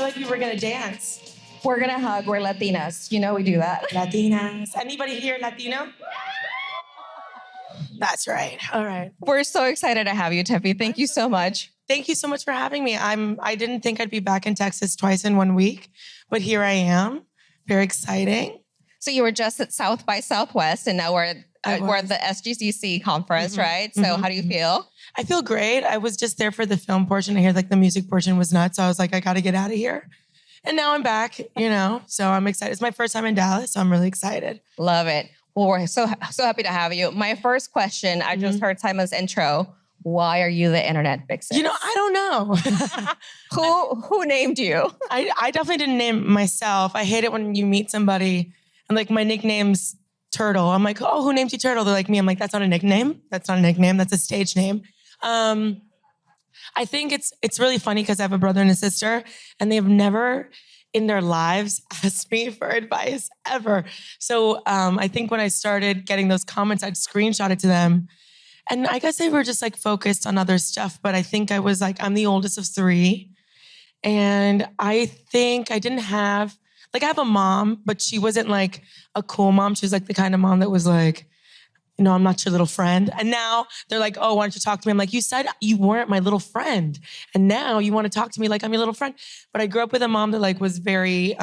feel like we were gonna dance. We're gonna hug. We're Latinas. You know we do that. Latinas. Anybody here Latino? That's right. All right. We're so excited to have you, Tefi. Thank you so much. Thank you so much for having me. I didn't think I'd be back in Texas twice in 1 week, but here I am. Very exciting. So you were just at South by Southwest, and now we're at the SGCC conference, right? So how do you feel? I feel great. I was just there for the film portion. I hear like the music portion was nuts. So I was like, I got to get out of here. And now I'm back, so I'm excited. It's my first time in Dallas, so I'm really excited. Love it. Well, we're so happy to have you. My first question, I just heard Simon's intro. Why are you the internet vixen? I don't know. Who named you? I definitely didn't name myself. I hate it when you meet somebody and like my nickname's Turtle. I'm like, oh, who named you Turtle? They're like me. I'm like, that's not a nickname. That's not a nickname. That's a stage name. I think it's really funny because I have a brother and a sister, and they've never in their lives asked me for advice ever. So I think when I started getting those comments, I'd screenshot it to them. And I guess they were just like focused on other stuff. But I think I was like, I'm the oldest of three. And I think I didn't have, I have a mom, but she wasn't like a cool mom. She was like the kind of mom that was like, I'm not your little friend. And now they're like, oh, why don't you talk to me? I'm like, you said you weren't my little friend. And now you want to talk to me like I'm your little friend. But I grew up with a mom that was very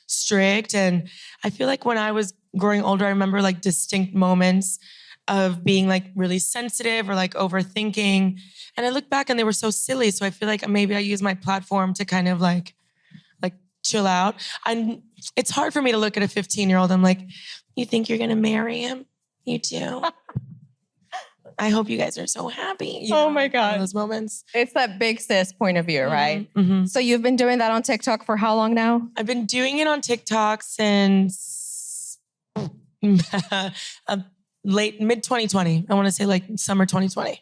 strict. And I feel like when I was growing older, I remember distinct moments of being really sensitive or overthinking. And I look back and they were so silly. So I feel like maybe I use my platform to kind of chill out. It's hard for me to look at a 15-year-old. I'm like, you think you're going to marry him? You do. I hope you guys are so happy. Oh my God. Those moments. It's that big sis point of view, right? Mm-hmm. So you've been doing that on TikTok for how long now? I've been doing it on TikTok since mid-2020. I want to say summer 2020.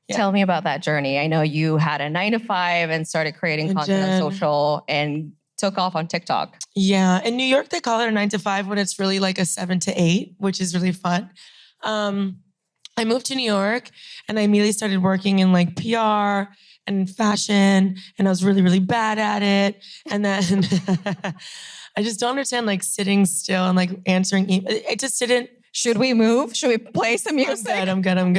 Yeah. Tell me about that journey. I know you had a 9-to-5 and started creating content on social and took off on TikTok. Yeah. In New York, they call it a 9-to-5 when it's really a 7-to-8, which is really fun. I moved to New York and I immediately started working in PR and fashion, and I was really, really bad at it. And then I just don't understand sitting still and answering emails. It just didn't. Should we move? Should we play some music? I'm good. I'm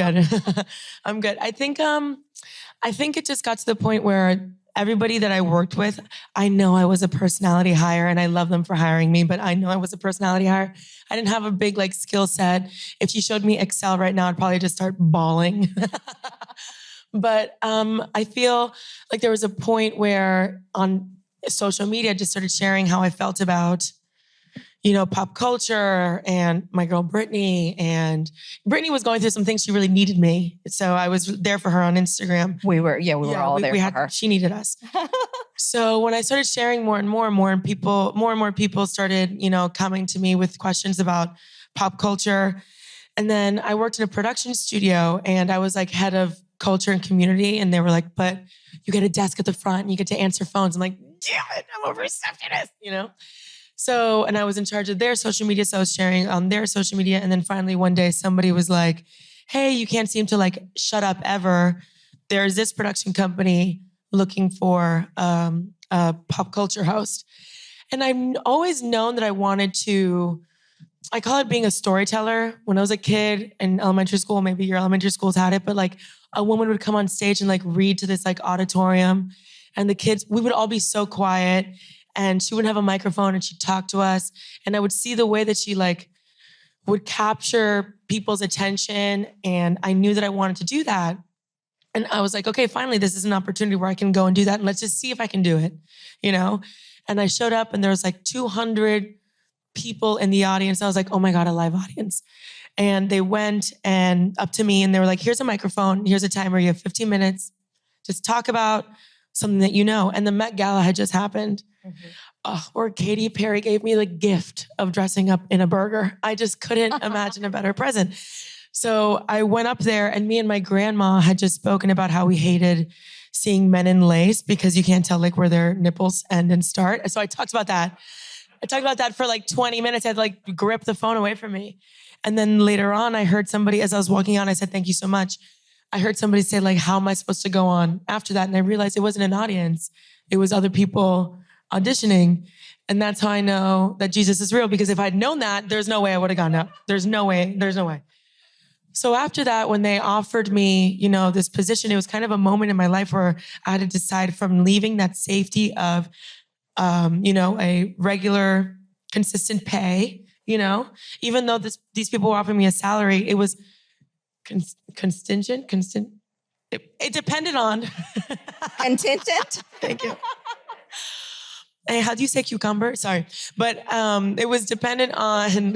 good. I think it just got to the point where everybody that I worked with, I know I was a personality hire and I love them for hiring me, but I know I was a personality hire. I didn't have a big skill set. If you showed me Excel right now, I'd probably just start bawling. But I feel like there was a point where on social media, I just started sharing how I felt about pop culture and my girl Brittany. And Brittany was going through some things. She really needed me. So I was there for her on Instagram. We were all there for her. She needed us. So when I started sharing more and more people started, coming to me with questions about pop culture. And then I worked in a production studio and I was head of culture and community. And they were like, but you get a desk at the front and you get to answer phones. I'm like, damn it, I'm a receptionist, So, and I was in charge of their social media. So I was sharing on their social media. And then finally one day somebody was like, hey, you can't seem to shut up ever. There's this production company looking for a pop culture host. And I've always known that I wanted to, I call it being a storyteller. When I was a kid in elementary school, maybe your elementary schools had it, but a woman would come on stage and read to this auditorium. And the kids, we would all be so quiet. And she wouldn't have a microphone and she'd talk to us. And I would see the way that she would capture people's attention. And I knew that I wanted to do that. And I was like, okay, finally, this is an opportunity where I can go and do that. And let's just see if I can do it, And I showed up and there was 200 people in the audience. I was like, oh my God, a live audience. And they went and up to me and they were like, here's a microphone. Here's a timer. You have 15 minutes. Just talk about something that you know. And the Met Gala had just happened. Where Katy Perry gave me the gift of dressing up in a burger. I just couldn't imagine a better present. So I went up there and me and my grandma had just spoken about how we hated seeing men in lace because you can't tell where their nipples end and start. So I talked about that. I talked about that for 20 minutes. I had to grip the phone away from me. And then later on, I heard somebody, as I was walking on, I said, thank you so much. I heard somebody say how am I supposed to go on after that? And I realized it wasn't an audience. It was other people auditioning. And that's how I know that Jesus is real, because if I'd known that, there's no way I would have gone up. There's no way. So after that, when they offered me, this position, it was kind of a moment in my life where I had to decide from leaving that safety of, a regular, consistent pay, even though these people were offering me a salary, it was contingent. It depended on. Contingent? Thank you. Hey, how do you say cucumber? Sorry. But it was dependent on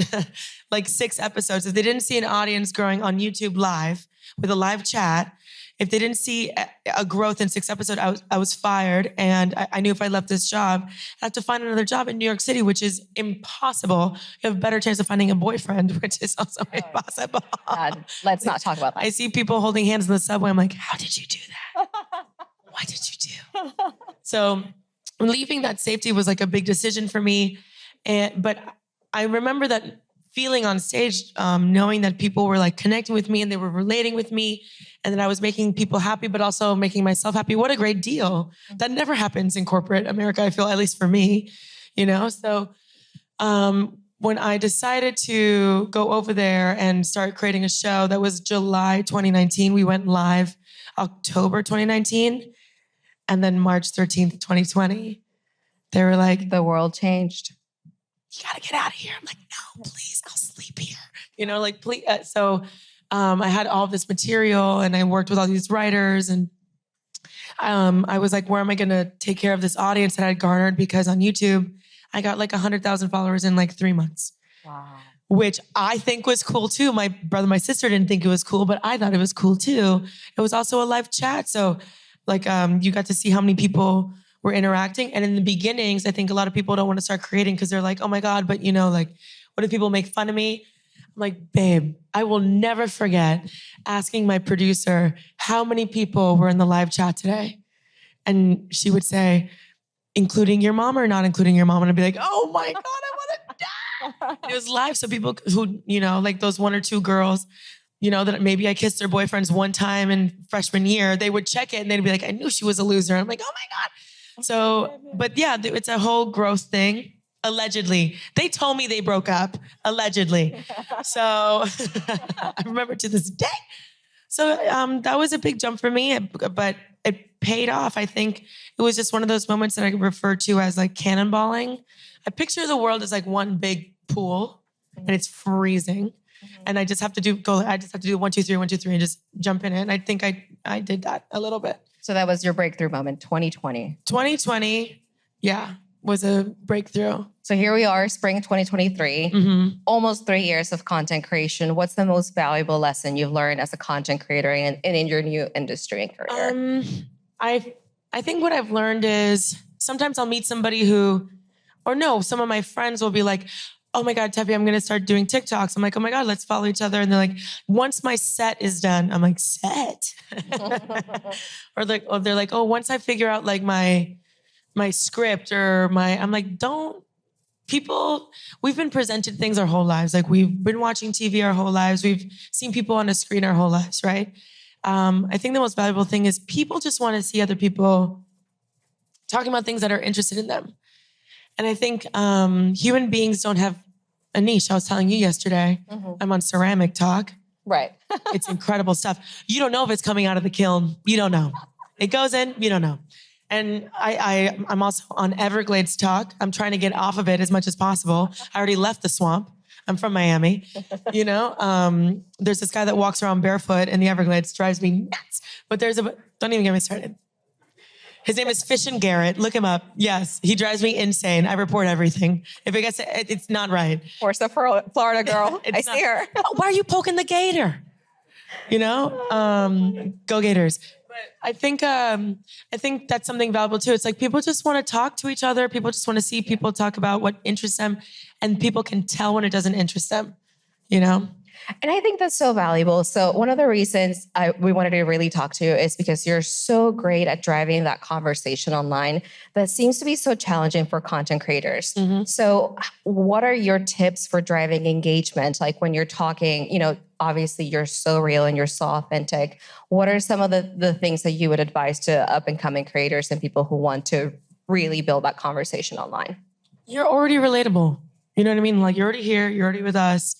like 6 episodes. If they didn't see an audience growing on YouTube live with a live chat, if they didn't see a growth in 6 episodes, I was fired. And I knew if I left this job, I'd have to find another job in New York City, which is impossible. You have a better chance of finding a boyfriend, which is also impossible. God, let's not talk about that. I see people holding hands in the subway. I'm like, how did you do that? What did you do? So leaving that safety was like a big decision for me. But I remember that feeling on stage, knowing that people were like connecting with me and they were relating with me, and that I was making people happy, but also making myself happy. What a great deal. That never happens in corporate America, I feel, at least for me, So when I decided to go over there and start creating a show, that was July 2019. We went live October 2019. And then March 13th, 2020, they were like, the world changed. You gotta get out of here. I'm like, no, please, I'll sleep here. Please. So I had all this material and I worked with all these writers, and I was like, where am I gonna take care of this audience that I'd garnered? Because on YouTube, I got like 100,000 followers in like 3 months. Wow. Which I think was cool too. My brother, my sister didn't think it was cool, but I thought it was cool too. It was also a live chat. So you got to see how many people were interacting. And in the beginnings, I think a lot of people don't want to start creating because they're like, oh my God, but what if people make fun of me? I'm like, babe, I will never forget asking my producer how many people were in the live chat today. And she would say, including your mom or not including your mom? And I'd be like, oh my God, I want to die. It was live. So people who, like those 1 or 2 girls, that maybe I kissed their boyfriends one time in freshman year, they would check it and they'd be like, I knew she was a loser. I'm like, oh my God. So, but yeah, it's a whole growth thing. Allegedly. They told me they broke up. Allegedly. So I remember to this day. So that was a big jump for me, but it paid off. I think it was just one of those moments that I refer to as like cannonballing. I picture the world as like one big pool and it's freezing. And I just have to do 1, 2, 3, 1, 2, 3, and just jump in it. And I think I did that a little bit. So that was your breakthrough moment, 2020. 2020, yeah, was a breakthrough. So here we are, spring 2023, almost 3 years of content creation. What's the most valuable lesson you've learned as a content creator and in your new industry and career? I think what I've learned is sometimes I'll meet somebody some of my friends will be like, oh my God, Tefi, I'm going to start doing TikToks. I'm like, oh my God, let's follow each other. And they're like, once my set is done, I'm like, set? or they're like, oh, once I figure out like my script I'm like, we've been presented things our whole lives. Like we've been watching TV our whole lives. We've seen people on a screen our whole lives, right? I think the most valuable thing is people just want to see other people talking about things that are interested in them. And I think human beings don't have a niche. I was telling you yesterday, I'm on Ceramic Talk. Right. It's incredible stuff. You don't know if it's coming out of the kiln. You don't know. It goes in, you don't know. And I'm also on Everglades Talk. I'm trying to get off of it as much as possible. I already left the swamp. I'm from Miami. There's this guy that walks around barefoot in the Everglades, drives me nuts. But don't even get me started. His name is Fish and Garrett. Look him up. Yes, he drives me insane. I report everything. If it gets, it's not right. Where's the Florida girl? I see her. Why are you poking the gator? Go Gators. But I think that's something valuable too. It's like people just want to talk to each other. People just want to see people talk about what interests them, and people can tell when it doesn't interest them. And I think that's so valuable. So one of the reasons we wanted to really talk to you is because you're so great at driving that conversation online that seems to be so challenging for content creators. So what are your tips for driving engagement? Like when you're talking, obviously you're so real and you're so authentic. What are some of the things that you would advise to up and coming creators and people who want to really build that conversation online? You're already relatable. You know what I mean? Like, you're already here. You're already with us.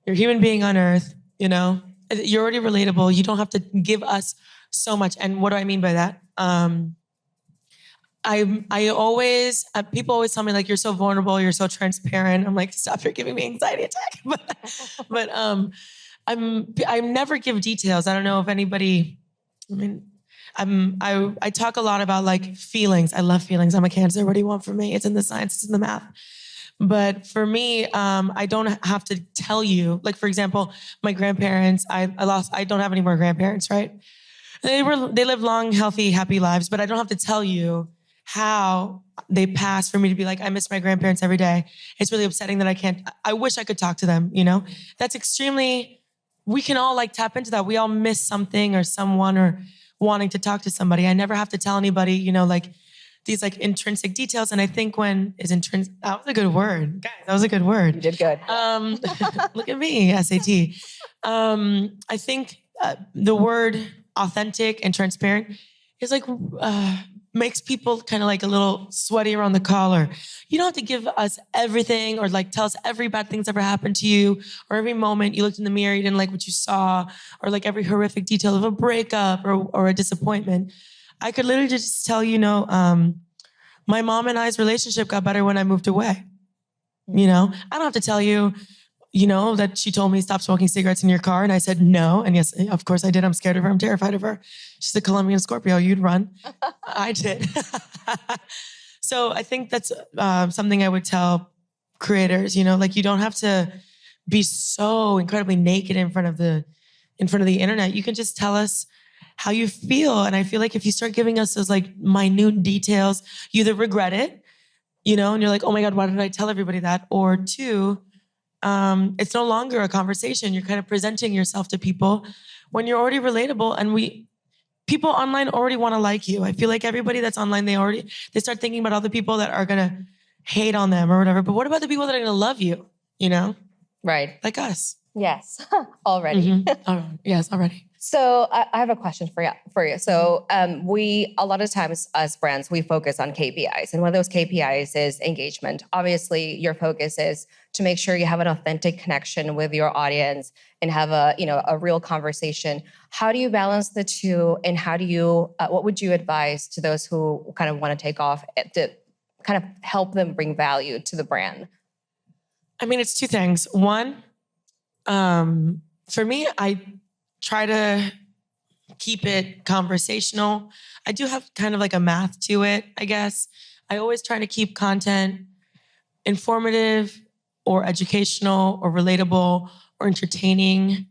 You're a human being on earth, you know? You're already relatable. You don't have to give us so much. And what do I mean by that? I always, people always tell me, like, you're so vulnerable, you're so transparent. I'm like, stop, you're giving me anxiety attack. but I never give details. I don't know if anybody, I mean, I talk a lot about like feelings. I love feelings. I'm a Cancer. What do you want from me? It's in the science, it's in the math. But for me, I don't have to tell you. Like, for example, my grandparents, I don't have any more grandparents, right? They lived long, healthy, happy lives, but I don't have to tell you how they passed for me to be like, I miss my grandparents every day. It's really upsetting that I wish I could talk to them, you know? That's extremely, we can all like tap into that. We all miss something or someone or wanting to talk to somebody. I never have to tell anybody, you know, like these like intrinsic details. And I think that was a good word. Guys, that was a good word. You did good. Look at me, SAT. I think the word authentic and transparent is like, makes people kind of like a little sweaty around the collar. You don't have to give us everything or like tell us every bad thing that's ever happened to you or every moment you looked in the mirror, you didn't like what you saw, or like every horrific detail of a breakup or a disappointment. I could literally just tell you, my mom and I's relationship got better when I moved away. You know, I don't have to tell you, that she told me stop smoking cigarettes in your car. And I said, no. And yes, of course I did. I'm scared of her. I'm terrified of her. She's a Colombian Scorpio. You'd run. I did. So I think that's something I would tell creators, like you don't have to be so incredibly naked in front of the internet. You can just tell us how you feel. And I feel like if you start giving us those like minute details, you either regret it, and you're like, oh my God, why did I tell everybody that? Or two, it's no longer a conversation. You're kind of presenting yourself to people when you're already relatable, and people online already want to like you. I feel like everybody that's online, they start thinking about all the people that are gonna hate on them or whatever. But what about the people that are gonna love you? Right. Like us. Yes, already. Mm-hmm. Yes, already. So I have a question for you. So we, a lot of times as brands, we focus on KPIs. And one of those KPIs is engagement. Obviously, your focus is to make sure you have an authentic connection with your audience and have a real conversation. How do you balance the two? And how do you, what would you advise to those who kind of want to take off to kind of help them bring value to the brand? I mean, it's two things. One, for me, I try to keep it conversational. I do have kind of like a math to it, I guess. I always try to keep content informative or educational or relatable or entertaining.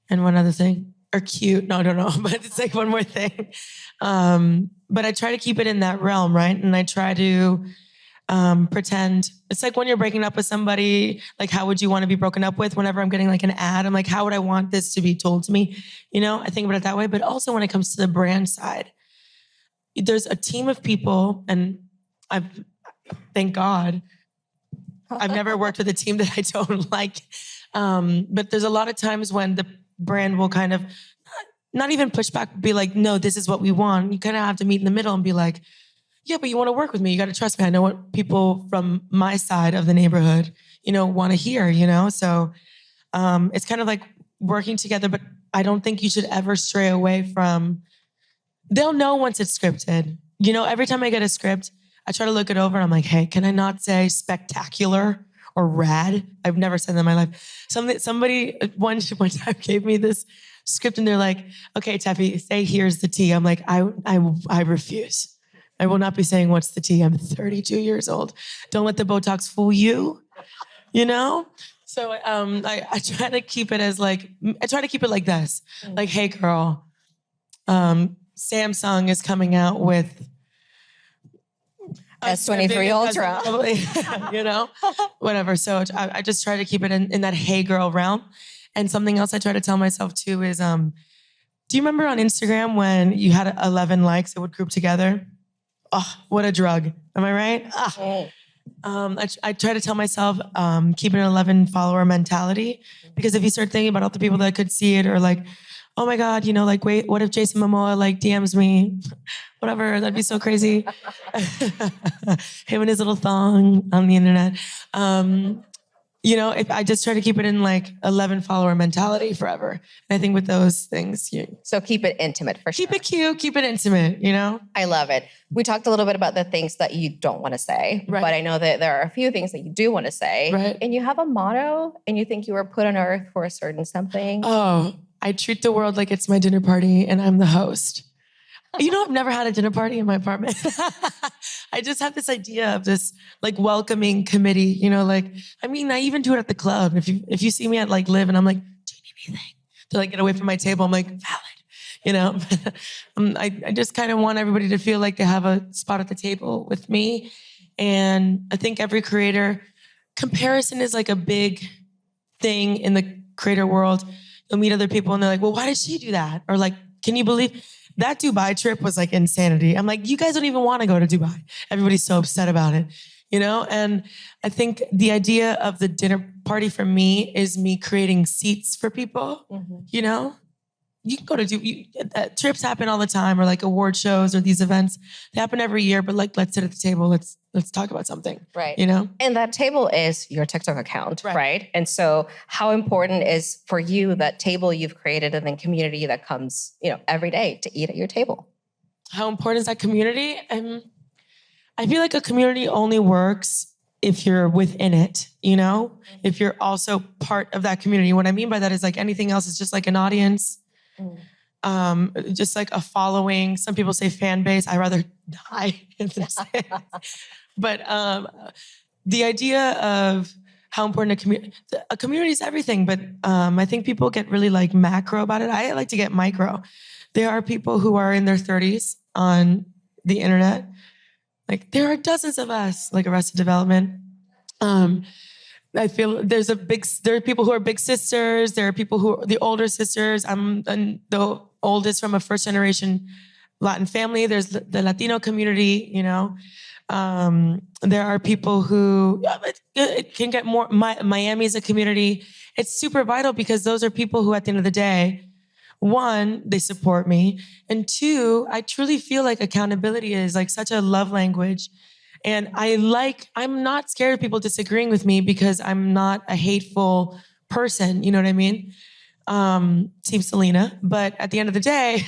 And one other thing, or cute. No, I don't know, but it's like one more thing. But I try to keep it in that realm, right? And I try to pretend. It's like when you're breaking up with somebody, like how would you want to be broken up with? Whenever I'm getting like an ad, I'm like, how would I want this to be told to me? I think about it that way. But also when it comes to the brand side, there's a team of people, and thank God, I've never worked with a team that I don't like. But there's a lot of times when the brand will kind of not even push back, be like, no, this is what we want. You kind of have to meet in the middle and be like, yeah, but you want to work with me. You got to trust me. I know what people from my side of the neighborhood, want to hear, So it's kind of like working together, but I don't think you should ever stray away from, they'll know once it's scripted. Every time I get a script, I try to look it over and I'm like, hey, can I not say spectacular or rad? I've never said that in my life. Somebody one time gave me this script and they're like, okay, Tefi, say here's the tea. I'm like, I refuse. I will not be saying what's the tea. I'm 32 years old. Don't let the Botox fool you, So I try to keep it as like, I try to keep it like this. Like, hey girl, Samsung is coming out with S23 Ultra, whatever. So I just try to keep it in that hey girl realm. And something else I try to tell myself too is, do you remember on Instagram when you had 11 likes, it would group together? Oh, what a drug. Am I right? I try to tell myself, keep an 11 follower mentality, because if you start thinking about all the people that could see it or like, oh my God, like, wait, what if Jason Momoa like DMs me? Whatever, that'd be so crazy. Him and his little thong on the internet. If I just try to keep it in like 11 follower mentality forever. And I think with those things, So keep it intimate for sure. Keep it cute, keep it intimate, I love it. We talked a little bit about the things that you don't want to say, Right. but I know that there are a few things that you do want to say. Right. And you have a motto and you think you were put on earth for a certain something. Oh, I treat the world like it's my dinner party and I'm the host. I've never had a dinner party in my apartment. I just have this idea of this like welcoming committee, I even do it at the club. If you see me at like Live and I'm like, do you need anything? To like get away from my table, I'm like, valid, I just kind of want everybody to feel like they have a spot at the table with me. And I think every creator, comparison is like a big thing in the creator world. You'll meet other people and they're like, well, why did she do that? Or like, can you believe that Dubai trip was like insanity? I'm like, you guys don't even want to go to Dubai. Everybody's so upset about it, And I think the idea of the dinner party for me is me creating seats for people, You can go to trips happen all the time, or like award shows or these events. They happen every year, but like, let's sit at the table. Let's talk about something. Right. And that table is your TikTok account, right? And so how important is for you that table you've created and then community that comes, every day to eat at your table? How important is that community? I feel like a community only works if you're within it, If you're also part of that community. What I mean by that is like anything else is just like an audience. Just like a following. Some people say fan base. I rather die than say it. But the idea of how important a community is everything. But I think people get really like macro about it. I like to get micro. There are people who are in their 30s on the internet. Like there are dozens of us, like Arrested Development. I feel there are people who are big sisters. There are people who are the older sisters. I'm the oldest from a first generation Latin family. There's the Latino community, There are people who it can get more. Miami's a community. It's super vital because those are people who at the end of the day, one, they support me. And two, I truly feel like accountability is like such a love language. And I'm not scared of people disagreeing with me because I'm not a hateful person. You know what I mean? Team Selena. But at the end of the day,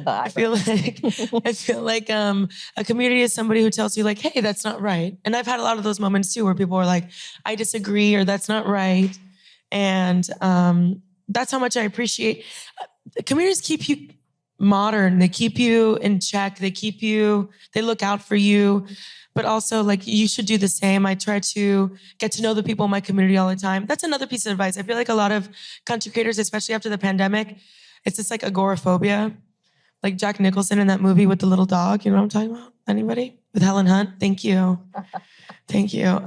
I feel like a community is somebody who tells you like, hey, that's not right. And I've had a lot of those moments too, where people are like, I disagree, or that's not right. And that's how much I appreciate. Communities keep you modern. They keep you in check. They look out for you, but also like you should do the same. I try to get to know the people in my community all the time. That's another piece of advice. I feel like a lot of content creators, especially after the pandemic, it's just like agoraphobia. Like Jack Nicholson in that movie with the little dog. You know what I'm talking about? Anybody? With Helen Hunt? Thank you. Thank you.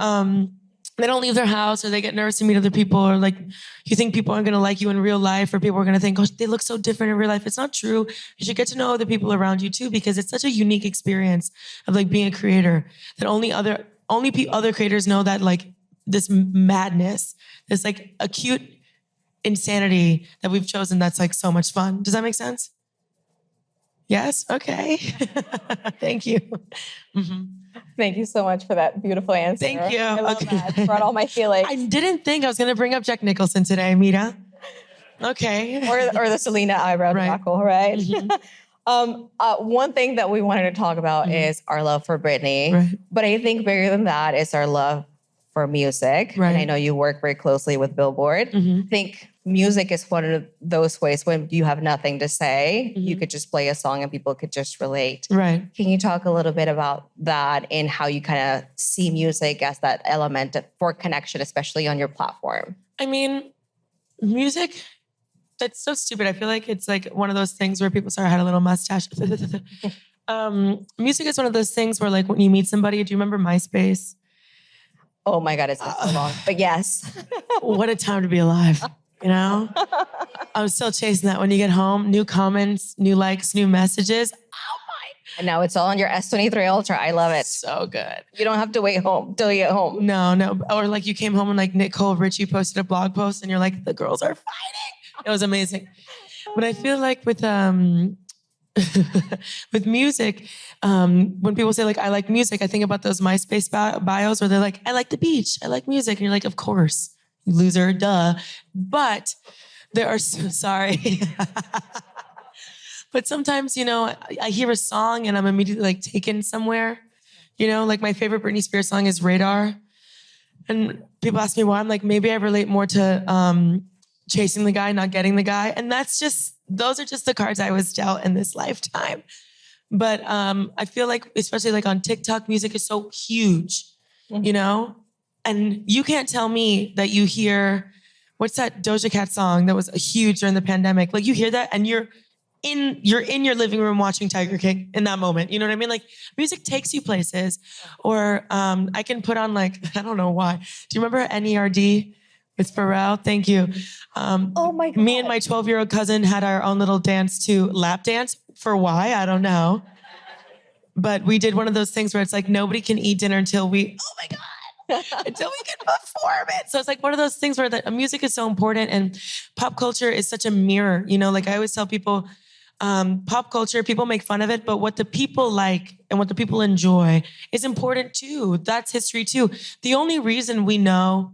They don't leave their house, or they get nervous to meet other people, or like you think people aren't going to like you in real life, or people are going to think, oh, they look so different in real life. It's not true. You should get to know the people around you too, because it's such a unique experience of like being a creator that only other creators know, that like this madness, this like acute insanity that we've chosen that's like so much fun. Does that make sense? Yes? Okay. Thank you. Mm-hmm. Thank you so much for that beautiful answer. Thank you. I love that. It brought all my feelings. I didn't think I was going to bring up Jack Nicholson today, Mira. Okay. Or the Selena eyebrow debacle, right? Mm-hmm. One thing that we wanted to talk about is our love for Britney. Right. But I think bigger than that is our love for music. Right. And I know you work very closely with Billboard. Mm-hmm. I think music is one of those ways when you have nothing to say, you could just play a song and people could just relate. Right. Can you talk a little bit about that and how you kind of see music as that element for connection, especially on your platform? I mean, music, that's so stupid. I feel like it's like one of those things where people, sorry, I had a little mustache. Music is one of those things where like when you meet somebody, do you remember MySpace? Oh my God, it's been so long. But yes. What a time to be alive. I'm still chasing that when you get home. New comments, new likes, new messages. Oh my. And now it's all on your S23 Ultra. I love it. So good. You don't have to wait home till you get home. No. Or like you came home and like Nicole Richie posted a blog post and you're like, the girls are fighting. It was amazing. But I feel like with with music, when people say like I like music, I think about those MySpace bios where they're like, I like the beach, I like music, and you're like, of course, you loser, duh. But there are sorry. But sometimes, I hear a song and I'm immediately like taken somewhere. Like my favorite Britney Spears song is Radar. And people ask me why. I'm like, maybe I relate more to chasing the guy, not getting the guy. And those are just the cards I was dealt in this lifetime. But I feel like, especially like on TikTok, music is so huge, And you can't tell me that you hear, what's that Doja Cat song that was huge during the pandemic? Like you hear that and you're in your living room watching Tiger King in that moment. You know what I mean? Like music takes you places. Or I can put on like, I don't know why. Do you remember NERD with Pharrell? Thank you. Oh my God. Me and my 12-year-old cousin had our own little dance to lap dance. For why? I don't know. But we did one of those things where it's like nobody can eat dinner until we, oh my God, until we can perform it. So it's like one of those things where music is so important and pop culture is such a mirror. Like I always tell people, pop culture, people make fun of it, but what the people like and what the people enjoy is important too. That's history too. The only reason we know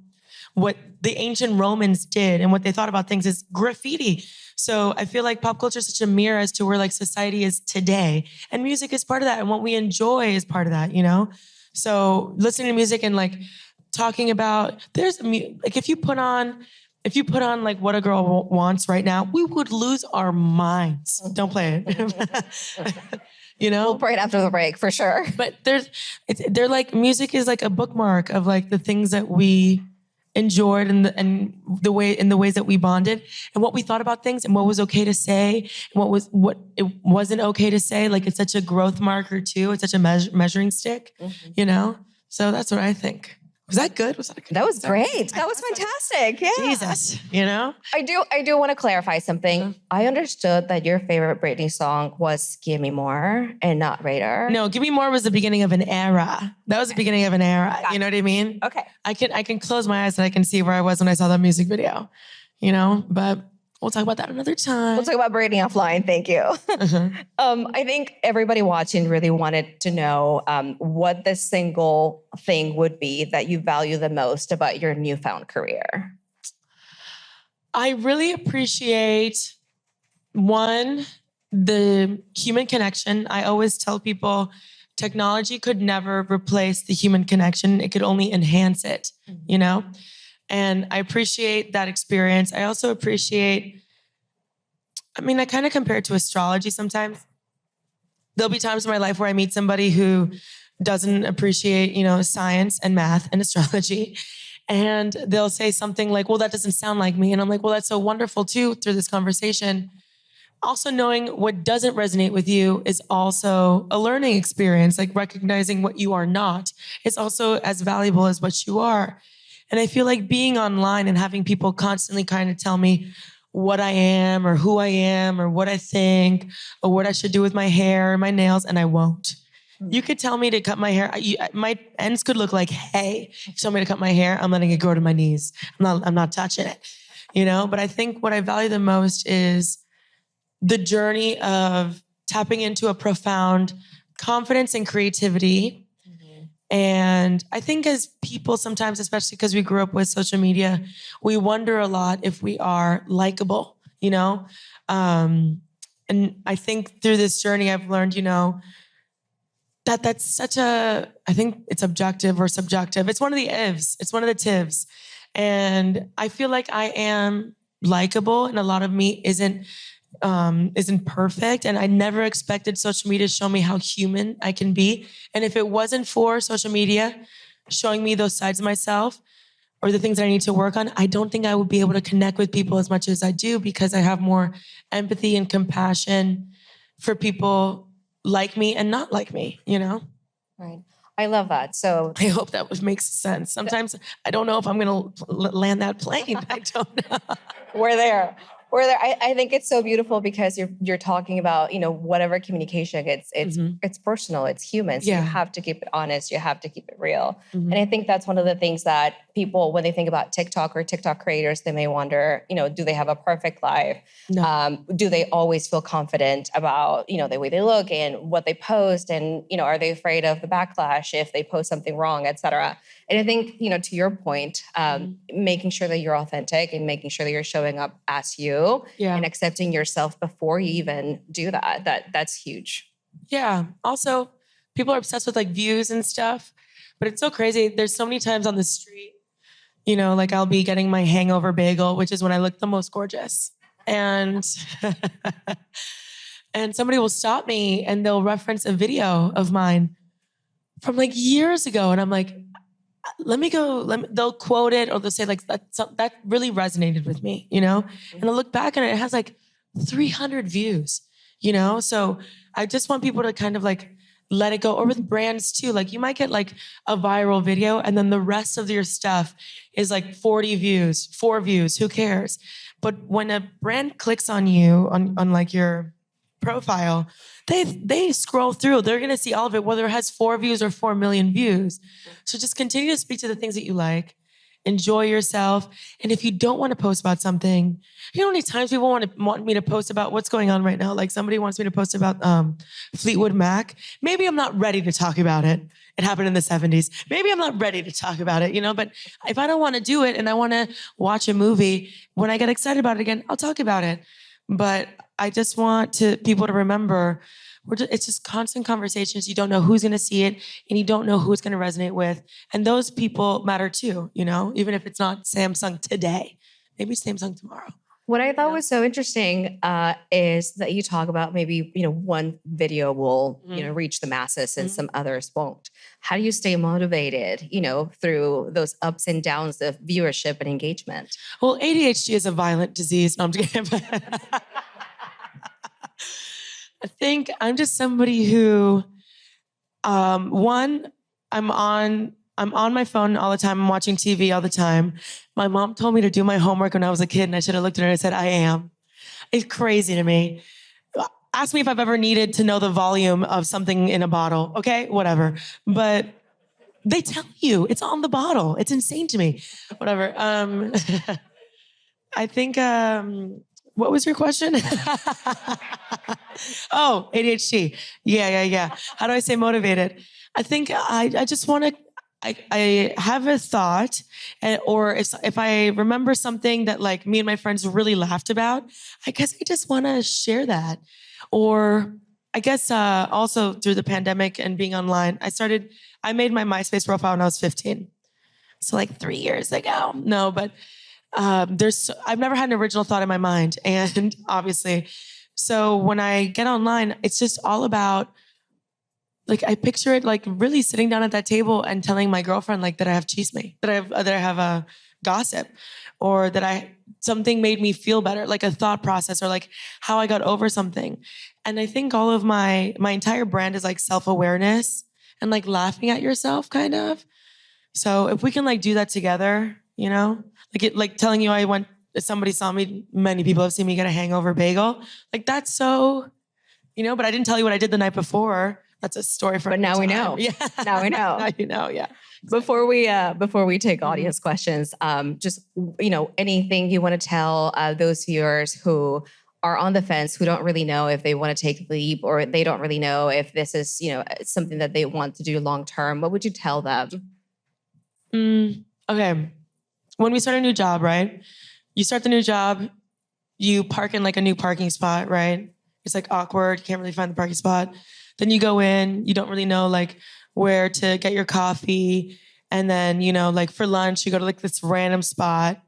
what the ancient Romans did and what they thought about things is graffiti. So I feel like pop culture is such a mirror as to where like society is today. And music is part of that. And what we enjoy is part of that, So listening to music and like talking about, like if you put on like What a Girl Wants right now, we would lose our minds. Don't play it. We'll play it after the break for sure. But they're like, music is like a bookmark of like the things that we enjoyed and the ways that we bonded and what we thought about things and what was okay to say and what it wasn't okay to say. Like it's such a growth marker too. It's such a measuring stick, So that's what I think. Was that good? Was that a good? That was great. That was fantastic. Yeah. Jesus, I do want to clarify something. I understood that your favorite Britney song was "Give Me More" and not "Radar." No, "Give Me More" was the beginning of an era. That was the beginning of an era. Got You know what I mean? Okay. I can close my eyes and I can see where I was when I saw that music video. But we'll talk about that another time. We'll talk about Britney offline. Thank you. I think everybody watching really wanted to know what the single thing would be that you value the most about your newfound career. I really appreciate, one, the human connection. I always tell people technology could never replace the human connection. It could only enhance it, And I appreciate that experience. I also appreciate, I kind of compare it to astrology sometimes. There'll be times in my life where I meet somebody who doesn't appreciate, science and math and astrology. And they'll say something like, well, that doesn't sound like me. And I'm like, well, that's so wonderful too through this conversation. Also knowing what doesn't resonate with you is also a learning experience, like recognizing what you are not is also as valuable as what you are. And I feel like being online and having people constantly kind of tell me what I am or who I am or what I think or what I should do with my hair or my nails, and I won't. You could tell me to cut my hair. My ends could look like hay. You tell me to cut my hair, I'm letting it grow to my knees. I'm not touching it, But I think what I value the most is the journey of tapping into a profound confidence and creativity. And I think as people sometimes, especially because we grew up with social media, we wonder a lot if we are likable, And I think through this journey, I've learned, that's such I think it's objective or subjective. It's one of the ifs. It's one of the tivs. And I feel like I am likable and a lot of me isn't perfect. And I never expected social media to show me how human I can be. And if it wasn't for social media showing me those sides of myself or the things that I need to work on, I don't think I would be able to connect with people as much as I do because I have more empathy and compassion for people like me and not like me, Right. I love that. So I hope that makes sense. Sometimes I don't know if I'm going to land that plane. I don't know. We're there. I think it's so beautiful because you're talking about, whatever communication, it's personal, it's human. So you have to keep it honest, you have to keep it real. And I think that's one of the things that people, when they think about TikTok or TikTok creators, they may wonder, do they have a perfect life? No. Do they always feel confident about, the way they look and what they post? And, are they afraid of the backlash if they post something wrong, et cetera? And I think, to your point, making sure that you're authentic and making sure that you're showing up as you and accepting yourself before you even do that's huge. Yeah. Also, people are obsessed with like views and stuff, but it's so crazy. There's so many times on the street, like I'll be getting my hangover bagel, which is when I look the most gorgeous. And and somebody will stop me and they'll reference a video of mine from like years ago. And I'm like, they'll quote it or they'll say like, that really resonated with me, And I look back and it has like 300 views, So I just want people to kind of like let it go. Or with brands too. Like you might get like a viral video and then the rest of your stuff is like 40 views, 4 views, who cares? But when a brand clicks on you on like your profile, they scroll through. They're gonna see all of it, whether it has 4 views or 4 million views. So just continue to speak to the things that you like. Enjoy yourself. And if you don't want to post about something, how many times people want me to post about what's going on right now? Like somebody wants me to post about Fleetwood Mac. Maybe I'm not ready to talk about it. It happened in the 70s. Maybe I'm not ready to talk about it, But if I don't want to do it and I want to watch a movie, when I get excited about it again, I'll talk about it. But I just want people to remember, it's just constant conversations. You don't know who's going to see it, and you don't know who it's going to resonate with. And those people matter too, even if it's not Samsung today, maybe Samsung tomorrow. What I thought was so interesting is that you talk about maybe, one video will, reach the masses and some others won't. How do you stay motivated, through those ups and downs of viewership and engagement? Well, ADHD is a violent disease. No, I'm just kidding. I think I'm just somebody who, one, I'm on my phone all the time. I'm watching TV all the time. My mom told me to do my homework when I was a kid, and I should have looked at her and said, I am. It's crazy to me. Ask me if I've ever needed to know the volume of something in a bottle. Okay, whatever. But they tell you it's on the bottle. It's insane to me. Whatever. I think, what was your question? Oh, ADHD. Yeah. How do I stay motivated? I think I just want to, I have a thought, or if I remember something that like me and my friends really laughed about, I guess I just want to share that. Or I guess also through the pandemic and being online, I made my MySpace profile when I was 15. So like 3 years ago. No, but I've never had an original thought in my mind. And obviously, so when I get online, it's just all about, like, I picture it like really sitting down at that table and telling my girlfriend like that I have chisme, that I have a gossip, or that something made me feel better, like a thought process, or like how I got over something. And I think all of my entire brand is like self-awareness and like laughing at yourself, kind of. So if we can like do that together, like telling you somebody saw me, many people have seen me get a hangover bagel. Like that's so, but I didn't tell you what I did the night before. That's a story for. But now we know. Yeah. Now we know. Now you know. Yeah. Before we take audience questions, just anything you want to tell those viewers who are on the fence, who don't really know if they want to take the leap, or they don't really know if this is something that they want to do long term. What would you tell them? Okay. When we start a new job, right? You start the new job, you park in like a new parking spot, right? It's like awkward. You can't really find the parking spot. Then you go in, you don't really know like where to get your coffee. And then, like for lunch, you go to like this random spot.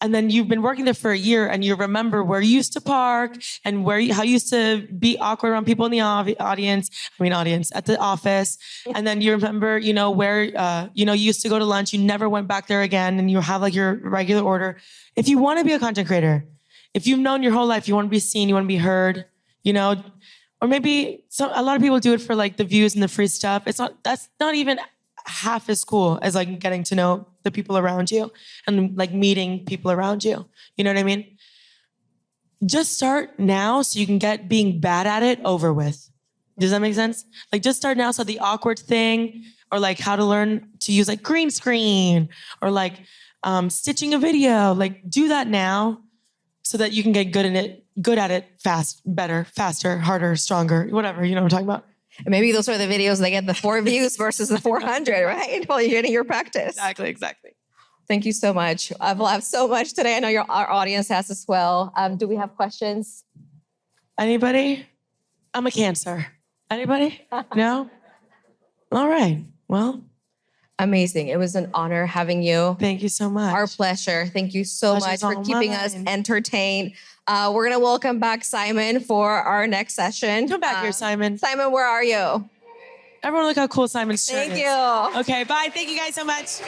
And then you've been working there for a year and you remember where you used to park and how you used to be awkward around people in the audience at the office. And then you remember, where, you used to go to lunch, you never went back there again, and you have like your regular order. If you want to be a content creator, if you've known your whole life, you want to be seen, you want to be heard, or maybe a lot of people do it for like the views and the free stuff. That's not even half as cool as like getting to know the people around you and like meeting people around you. You know what I mean? just start now so you can get being bad at it over with. Does that make sense? Like just start now so the awkward thing, or like how to learn to use like green screen, or like stitching a video, like do that now so that you can get good at it fast, better, faster, harder, stronger, whatever, you know what I'm talking about. And maybe those are the videos that get the 4 views versus the 400, right? While you're getting your practice. Exactly. Thank you so much. I've laughed so much today. I know our audience has as well. Do we have questions? Anybody? I'm a Cancer. Anybody? No? All right. Well, amazing. It was an honor having you. Thank you so much. Our pleasure. Thank you so much for keeping us entertained. We're going to welcome back Simon for our next session. Come back here, Simon. Simon, where are you? Everyone look how cool Simon's shirt is. Thank you. Okay, bye. Thank you guys so much.